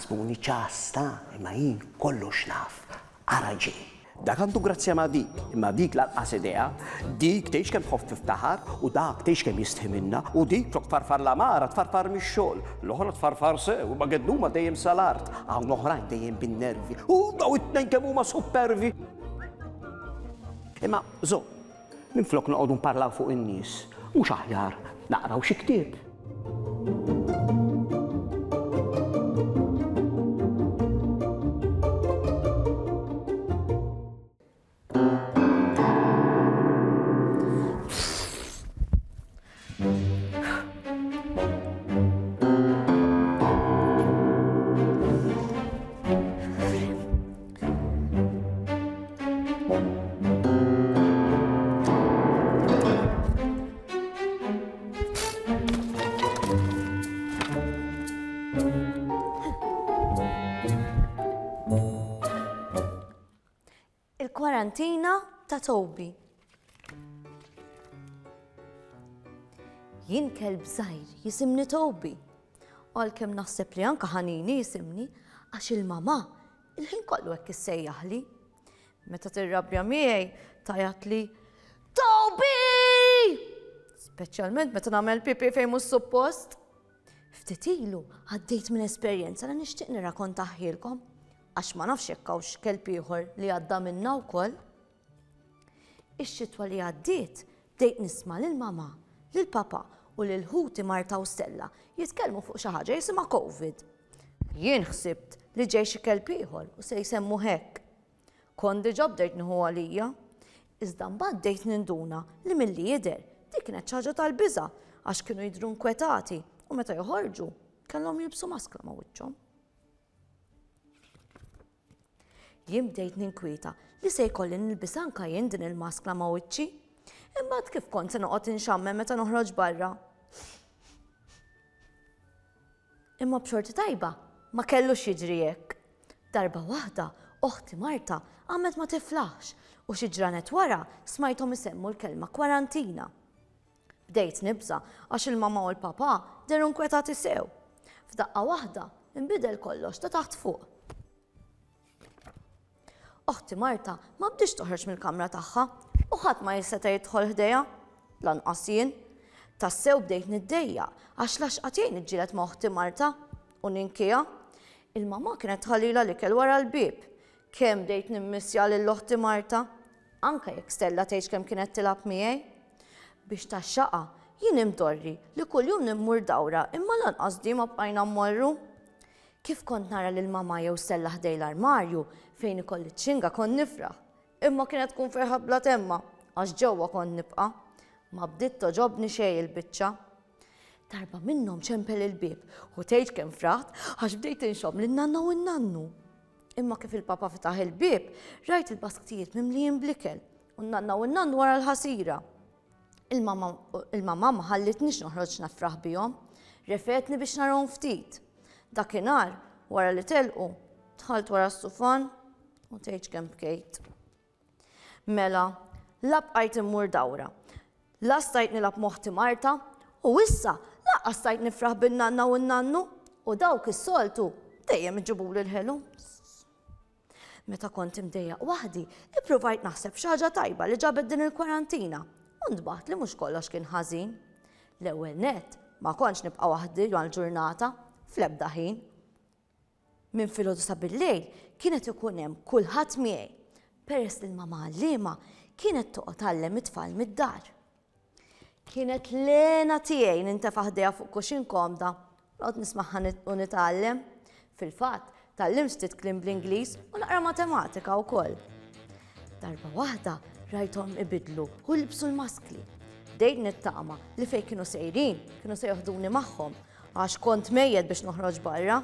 taħsbuni ċasta, imma jien kollox naf. Araġi. Dak għandu grazzja ma' dik, imma dik laqqas idea, dik tgħix kemm tħoff tiftaħar u dak tgħix kemm jistħi minna u dik tfarfar la mara tfarfar mix-xogħol, l-oħra tfarfar sew u ma gednuma dejjem salart, hawn oħrajn dejjem bin-nervi u daw it-tnejn kemm huma supervi. Imma żomm, minflok noqogħdu nparlaw fuq in-nies, mhux aħjar naqraw xi ktieb. Il-kwarantina ta' Toby. Jien kelb żgħir jisimni Toby. Għalkemm naħseb li anke ħanini jisimni għax il-mama il-ħin kollu hekk issejjaħli. Meta tirrabja miegħi tajat li Toby! Speċjalment meta nagħmel pipi fejn mhux suppost. Ftit ilu għaddejt minn esperjenza li nixtieq nirrakkontaħħilkom għax ma nafx hekk hawnx kelb ieħor li għadda minnha wkoll. Ix-xitwa li għaddiet bdejt nisma' lill-mama, lill-papa u lil Ħuti Marta u Stella jitkellmu fuq xi ħaġa jisimha COVID. Jien ħsibt li ġej xi kelb ieħor u se jsemmu hekk. Kont diġà bdejt nieħu għalija, iżda mbagħad bdejt ninduna li milli jidher dik kienet xi ħaġa tal-biża' għax kienu jidhru nkwetati u meta joħorġu kellhom jilbsu maskla ma' wiċċhom. Jien bdejt ninkwieta li se jkolli nilbis anke jien din il-maskla ma' wiċċi. Imbagħad kif kont se noqgħod inxammem meta noħroġ barra. Imma b'xorti tajba ma kellux jiġri hekk. Darba waħda oħti Marta għamet ma tiflaħx u xi ġranet wara smajthom isemmu l-kelma kwarantina. Bdejt nibża għax il-mama u l-papa deru nkwetati sew. F'daqqa waħda inbidel kollox ta' taħt fuq. Oħti Marta ma bdix toħroġ mill-kamra tagħha u ħadd ma jista' jidħol ħdejha lanqas jien. Tassew bdejt niddejja għax laxqat jgħin iġġieled ma' oħti Marta u ninkija. Il-mama kienet tħallila l-ikel wara l-bieb. Kemm bdejt nimmissja lil oħti Marta, anke jekk Stella tgħid kemm kienet tilab miegħi. Biex taxxaqa jien imdorri li kuljum nimmur dawra imma lanqas di ma bqajna mmorru. Kif kont nara lil mama jew Stella ħdej l-armarju fejn ikolli ċinga kont nifraħ. Imma kienet tkun ferħa bla temma għax ġewwa kont nibqa'. Ma bdiet toġobni xejn il-biċċa. Darba minnhom ċempel il-bieb u tgħid kemm fraħt għax bdejt inxomm lin-nanna u n-nannu. Imma kif il-papa fetaħ il-bieb rajt il-basktijiet mimlijin bl-ikel u n-nanna u n-nannu wara l-ħasira. Il-mama ma ħallitniex noħroġ nafraħ bihom, refetni biex narahom ftit. Dakinhar wara li telqu dħalt wara s-sufan u tgħid kemm bkejt. Mela, la bqajt immur dawra. La stajt nilab moħti Marta u issa laqqas stajt nifraħ bin-nanna u n-nannu u dawk is-soltu dejjem iġibuli l-ħelu. Meta kont imdejjaq waħdi, ippruvajt naħseb xi ħaġa tajba li ġabet din il-kwarantina u ntbaħt li mhux kollox kien ħażin. L-ewwel nett ma kontx nibqa' waħdi għall-ġurnata fl-ebda ħin. Minn filgħodu sa bil-lejl kienet ikun hemm kulħadd miegħi peress li l-mama għalliema kienet toqgħod tgħallem it-tfal mid-dar. Kienet lena tiegħi nintefa' ħdejha fuq kuxin komda noqgħod nismagħha u nitgħallem. Fil-fatt tallimt ftit kliem bl-Ingliż u naqra matematika wkoll. Darba waħda rajthom ibidlu u libsu l-maskli. Bdejt nittama li fejn kienu sejrin kienu se joħduni magħhom għax kont mejjed biex noħroġ barra.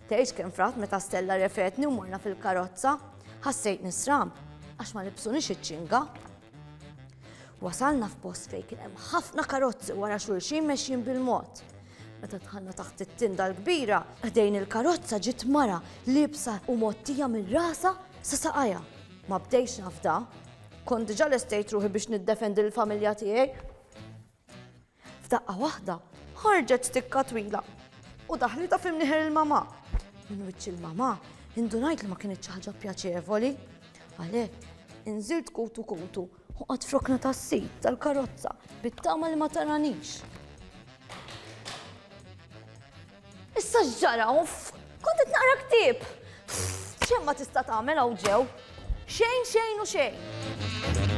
Tgħidx kemm fraħt meta Stella refetni u morna fil-karozza, ħassejt nisram għax ma libsunix iċ-ċinga. Wasalna f'post fejn kien hemm ħafna karozzi wara xulxin mexjin bil-mod. Meta dħalna taħt it-tinda l-kbira, ħdejn il-karozza ġiet mara libsa u mottija mir-rasa sa saqajja. Ma bdejx nafda, kont diġà lestejt ruħi biex niddefendi l-familja tiegħi. F'daqqa waħda ħarġet stikka twila u daħlita f'imnieħer il-mama. minn wiċċ il-mama, indunajt li ma kienet xi ħaġa pjaċevoli. Għalhekk, inżilt kutu u qatt frokna tas-sit tal-karozza bit-tama li ma taranix. Issa ġara, kont qed naqra ktieb. X'hemm ma tista' tagħmel hawn ġew? Xejn u xejn.